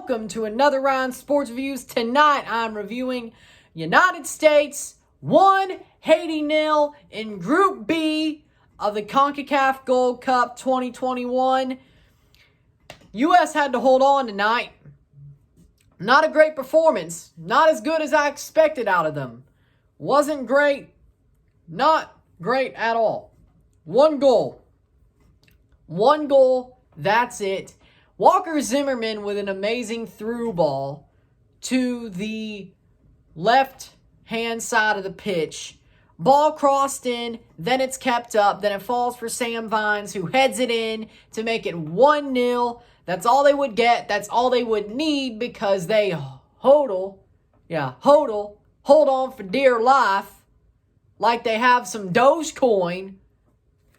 welcome to another round of Sports Reviews. Tonight I'm reviewing United States 1, Haiti 0 in Group B of the CONCACAF Gold Cup 2021. U.S. had to hold on tonight. Not a great performance. Not as good as I expected out of them. Wasn't great. Not great at all. One goal. That's it. Walker Zimmerman with an amazing through ball to the left-hand side of the pitch. Ball crossed in, then it's kept up, then it falls for Sam Vines, who heads it in to make it 1-0. That's all they would get. That's all they would need because they hold on for dear life like they have some Dogecoin,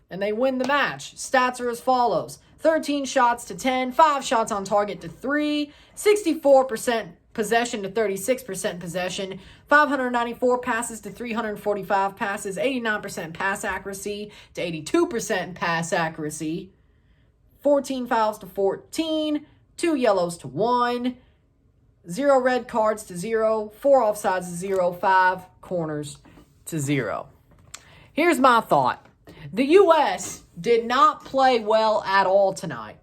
and they win the match. Stats are as follows. 13 shots to 10, 5 shots on target to 3, 64% possession to 36% possession, 594 passes to 345 passes, 89% pass accuracy to 82% pass accuracy, 14 fouls to 14, 2 yellows to 1, 0 red cards to 0, 4 offsides to 0, 5 corners to 0. Here's my thought. The U.S. did not play well at all tonight.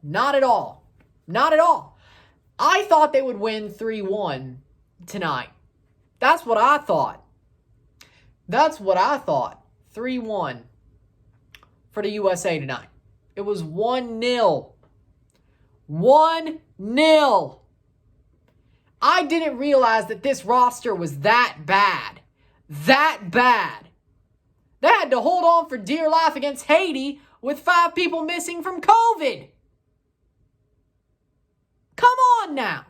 Not at all. Not at all. I thought they would win 3-1 tonight. That's what I thought. 3-1 for the USA tonight. It was 1-0. 1-0. I didn't realize that this roster was that bad. That bad. They had to hold on for dear life against Haiti with 5 people missing from COVID. Come on now.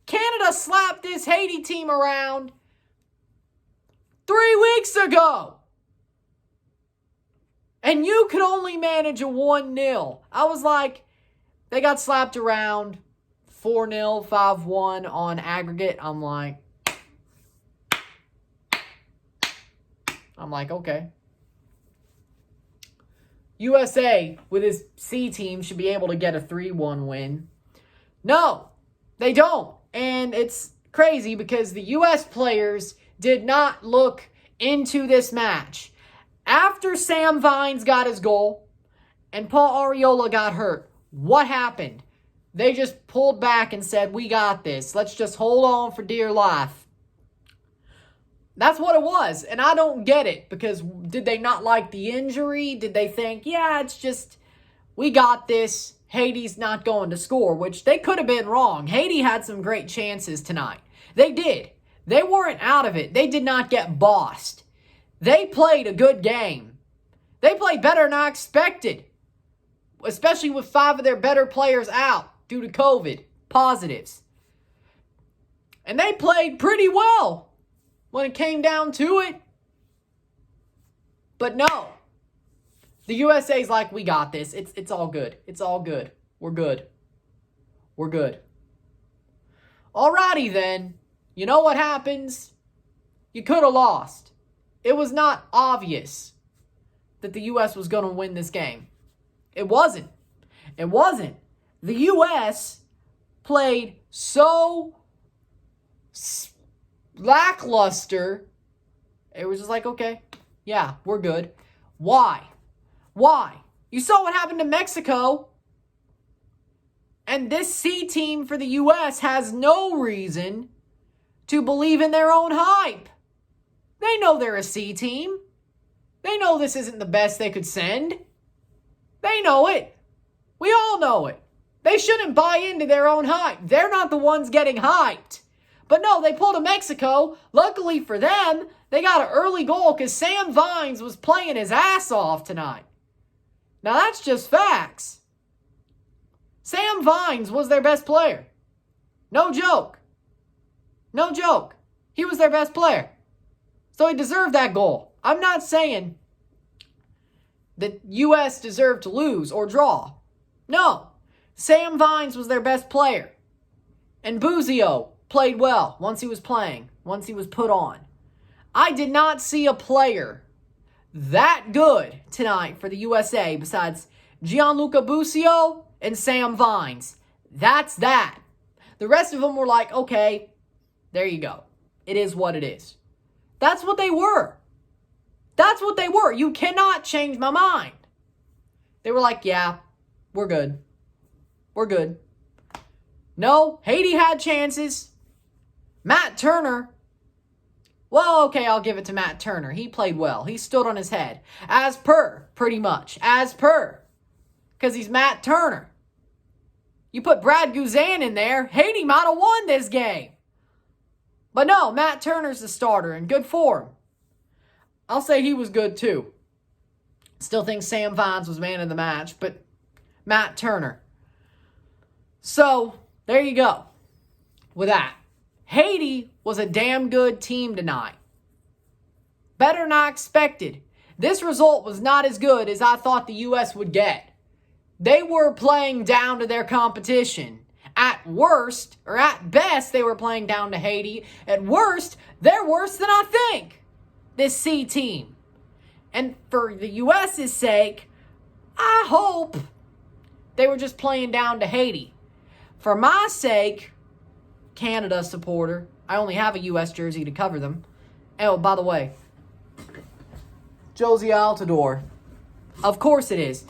Canada slapped this Haiti team around 3 weeks ago. And you could only manage a 1-0. I was like, they got slapped around 4-0, 5-1 on aggregate. I'm like, okay. USA, with his C team, should be able to get a 3-1 win. No, they don't. And it's crazy because the U.S. players did not look into this match. After Sam Vines got his goal and Paul Arriola got hurt, what happened? They just pulled back and said, we got this. Let's just hold on for dear life. That's what it was. And I don't get it because did they not like the injury? Did they think, yeah, it's just, we got this. Haiti's not going to score, which they could have been wrong. Haiti had some great chances tonight. They did. They weren't out of it. They did not get bossed. They played a good game. They played better than I expected, especially with 5 of their better players out due to COVID positives. And they played pretty well when it came down to it. But no. The USA's like, we got this. It's all good. It's all good. We're good. We're good. Alrighty then. You know what happens? You could have lost. It was not obvious that the US was going to win this game. It wasn't. It wasn't. The US played so lackluster. It was just like, okay, yeah, we're good. Why? You saw what happened to Mexico. And this C team for the U.S. has no reason to believe in their own hype. They know they're a C team. They know this isn't the best they could send. They know it. We all know it. They shouldn't buy into their own hype. They're not the ones getting hyped. But no, they pulled a Mexico. Luckily for them, they got an early goal because Sam Vines was playing his ass off tonight. Now that's just facts. Sam Vines was their best player. No joke. No joke. He was their best player. So he deserved that goal. I'm not saying that U.S. deserved to lose or draw. No. Sam Vines was their best player. And Buzio played well once he was playing, once he was put on. I did not see a player that good tonight for the USA besides Gianluca Busio and Sam Vines. That's that. The rest of them were like, okay, there you go. It is what it is. That's what they were. That's what they were. You cannot change my mind. They were like, yeah, we're good. We're good. No, Haiti had chances. Matt Turner. Well, okay, I'll give it to Matt Turner. He played well. He stood on his head. As per, pretty much. As per. Because he's Matt Turner. You put Brad Guzan in there, Haiti might have won this game. But no, Matt Turner's the starter, and good for him. I'll say he was good too. Still think Sam Vines was man of the match, but Matt Turner. So, there you go. With that. Haiti was a damn good team tonight. Better than I expected. This result was not as good as I thought the U.S. would get. They were playing down to their competition. At worst, or at best, they were playing down to Haiti. At worst, they're worse than I think. This C team. And for the U.S.'s sake, I hope they were just playing down to Haiti. For my sake, Canada supporter, I only have a U.S. jersey to cover them. Oh, by the way, Josie Altidore. Of course it is.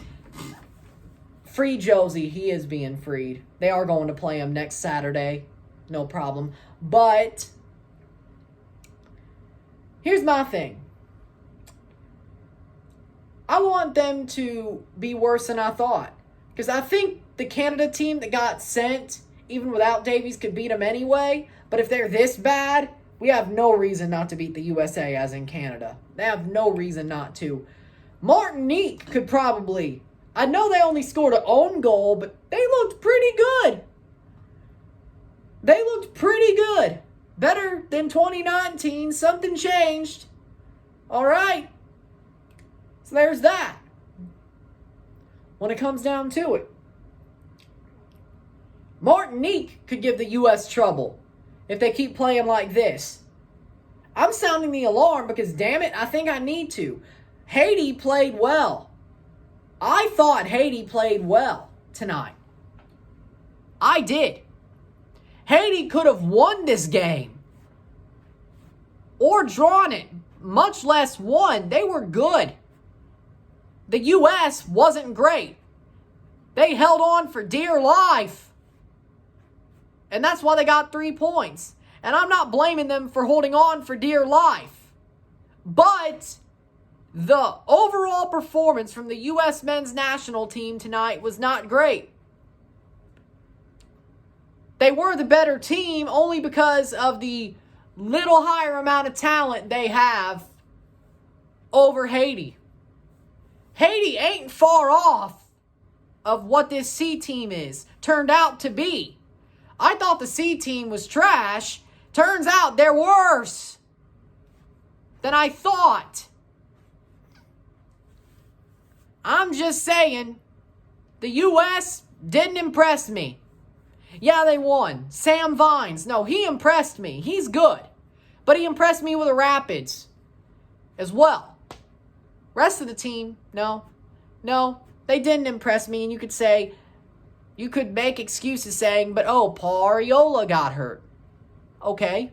Free Josie. He is being freed. They are going to play him next Saturday. No problem. But here's my thing. I want them to be worse than I thought. Because I think the Canada team that got sent, even without Davies, could beat them anyway. But if they're this bad, we have no reason not to beat the USA as in Canada. They have no reason not to. Martinique could probably. I know they only scored an own goal, but they looked pretty good. They looked pretty good. Better than 2019. Something changed. All right. So there's that. When it comes down to it, Martinique could give the U.S. trouble if they keep playing like this. I'm sounding the alarm because, damn it, I think I need to. Haiti played well. I thought Haiti played well tonight. I did. Haiti could have won this game or drawn it, much less won. They were good. The U.S. wasn't great. They held on for dear life. And that's why they got 3 points. And I'm not blaming them for holding on for dear life. But the overall performance from the U.S. men's national team tonight was not great. They were the better team only because of the little higher amount of talent they have over Haiti. Haiti ain't far off of what this C team turned out to be. I thought the C team was trash. Turns out they're worse than I thought. I'm just saying, the U.S. didn't impress me. Yeah, they won. Sam Vines, no, he impressed me. He's good. But he impressed me with the Rapids as well. Rest of the team, no, they didn't impress me. And you could make excuses saying, but Paul Arriola got hurt. Okay.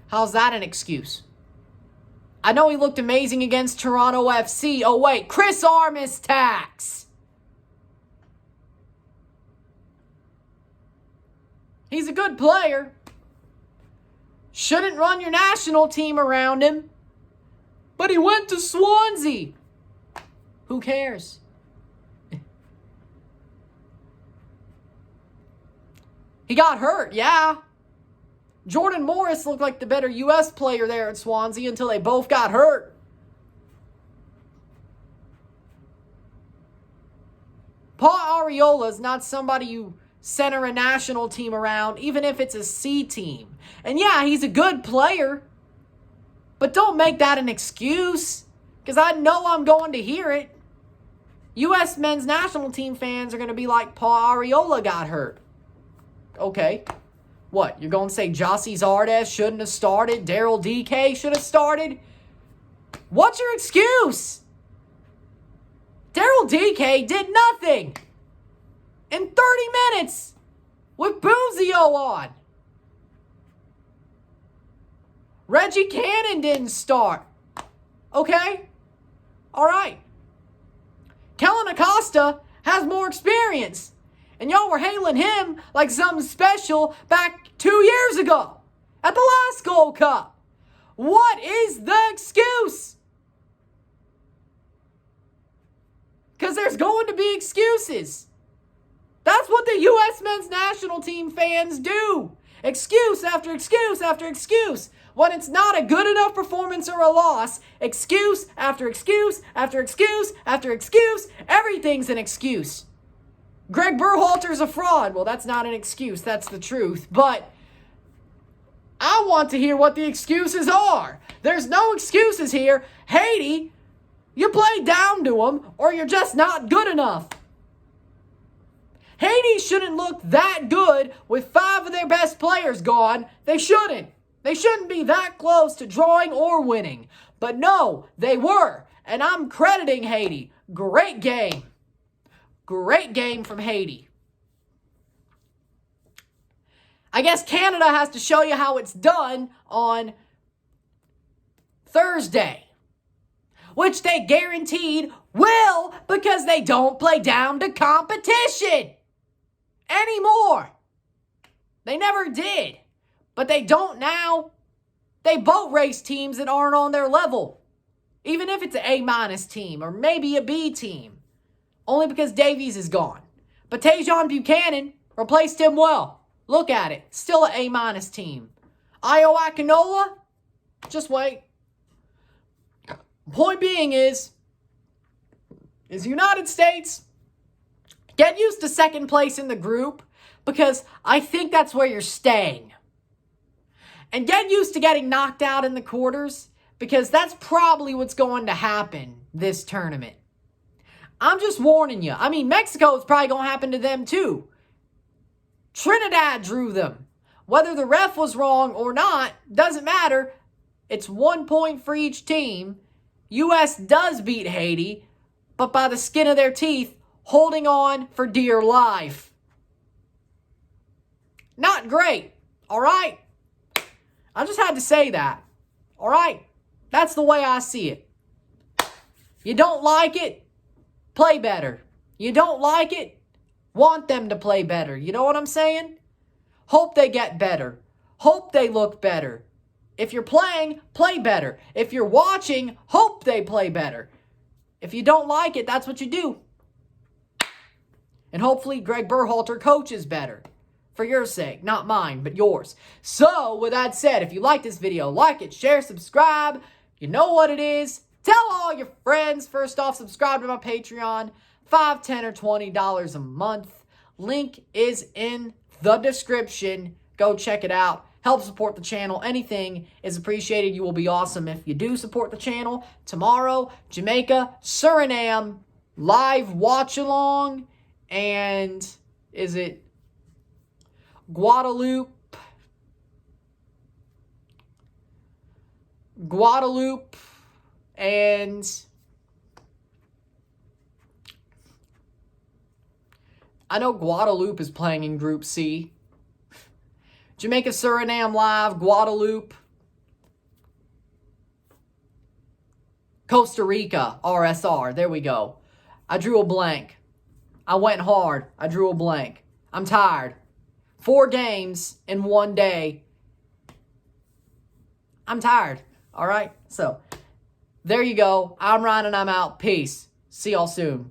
How's that an excuse? I know he looked amazing against Toronto FC. Oh, wait, Chris Armistax. He's a good player. Shouldn't run your national team around him. But he went to Swansea. Who cares? He got hurt, yeah. Jordan Morris looked like the better U.S. player there at Swansea until they both got hurt. Paul Arriola is not somebody you center a national team around, even if it's a C team. And yeah, he's a good player. But don't make that an excuse, because I know I'm going to hear it. U.S. men's national team fans are going to be like, Paul Arriola got hurt. Okay. What, you're going to say Jossie Zardes shouldn't have started? Daryl DK should have started? What's your excuse? Daryl DK did nothing in 30 minutes. with Buzio on. Reggie Cannon didn't start. Okay? All right. Kellen Acosta has more experience. And y'all were hailing him like something special back 2 years ago at the last Gold Cup. What is the excuse? Because there's going to be excuses. That's what the U.S. men's national team fans do. Excuse after excuse after excuse. When it's not a good enough performance or a loss, excuse after excuse after excuse after excuse, everything's an excuse. Greg Berhalter's a fraud. Well, that's not an excuse. That's the truth. But I want to hear what the excuses are. There's no excuses here. Haiti, you play down to them or you're just not good enough. Haiti shouldn't look that good with 5 of their best players gone. They shouldn't. They shouldn't be that close to drawing or winning. But no, they were. And I'm crediting Haiti. Great game. Great game from Haiti. I guess Canada has to show you how it's done on Thursday, which they guaranteed will because they don't play down to competition anymore. They never did, but they don't now. They boat race teams that aren't on their level, even if it's an A- team or maybe a B team. Only because Davies is gone. But Tajon Buchanan replaced him well. Look at it. Still an A- team. Io Akinola? Just wait. Point being is United States, get used to second place in the group because I think that's where you're staying. And get used to getting knocked out in the quarters because that's probably what's going to happen this tournament. I'm just warning you. I mean, Mexico is probably going to happen to them too. Trinidad drew them. Whether the ref was wrong or not, doesn't matter. It's 1 point for each team. U.S. does beat Haiti, but by the skin of their teeth, holding on for dear life. Not great, all right? I just had to say that, all right? That's the way I see it. You don't like it? Play better. You don't like it? Want them to play better. You know what I'm saying? Hope they get better. Hope they look better. If you're playing, play better. If you're watching, hope they play better. If you don't like it, that's what you do. And hopefully Greg Berhalter coaches better. For your sake. Not mine, but yours. So, with that said, if you like this video, like it, share, subscribe. You know what it is. Tell all your friends. First off, subscribe to my Patreon. $5, $10, or $20 a month. Link is in the description. Go check it out. Help support the channel. Anything is appreciated. You will be awesome if you do support the channel. Tomorrow, Jamaica, Suriname, live watch along. And is it Guadeloupe and I know Guadeloupe is playing in Group C. Jamaica, Suriname live, Guadeloupe. Costa Rica, RSR. There we go. I drew a blank. I went hard. I drew a blank. I'm tired. 4 games in 1 day. I'm tired. All right? So, there you go. I'm Ryan and I'm out. Peace. See y'all soon.